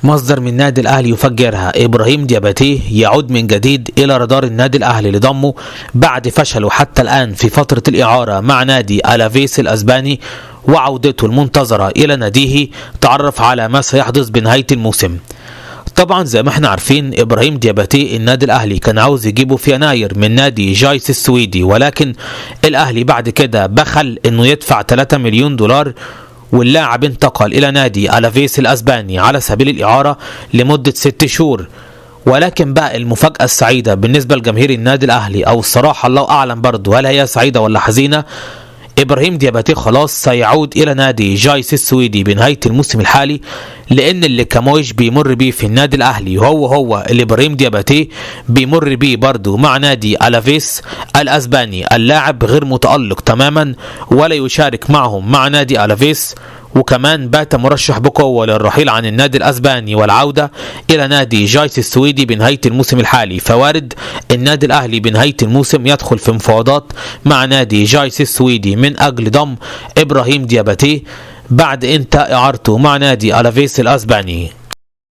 مصدر من النادي الأهلي يفجرها: إبراهيم دياباتي يعود من جديد إلى رادار النادي الأهلي لضمه بعد فشله حتى الآن في فترة الإعارة مع نادي ألافيس الأسباني، وعودته المنتظرة إلى ناديه تعرف على ما سيحدث بنهاية الموسم. طبعا زي ما احنا عارفين إبراهيم دياباتي النادي الأهلي كان عاوز يجيبه في يناير من نادي جايس السويدي، ولكن الأهلي بعد كده بخل إنه يدفع 3 مليون دولار، واللاعب انتقل إلى نادي ألافيس الأسباني على سبيل الإعارة لمدة 6 شهور. ولكن بقى المفاجأة السعيدة بالنسبة لجماهير النادي الأهلي، أو الصراحة الله أعلم برضه هل هي سعيدة ولا حزينة، إبراهيم دياباتي خلاص سيعود إلى نادي جايس السويدي بنهاية الموسم الحالي، لأن اللي كامويش بيمر بيه في النادي الأهلي هو اللي إبراهيم دياباتي بيمر بيه برضه مع نادي ألافيس الأسباني. اللاعب غير متألق تماما ولا يشارك معهم مع نادي ألافيس، وكمان بات مرشح بقوة للرحيل عن النادي الأسباني والعودة إلى نادي جايس السويدي بنهاية الموسم الحالي. فوارد النادي الأهلي بنهاية الموسم يدخل في مفاوضات مع نادي جايس السويدي من أجل ضم إبراهيم دياباتي بعد انتهاء إعارته مع نادي ألافيس الأسباني.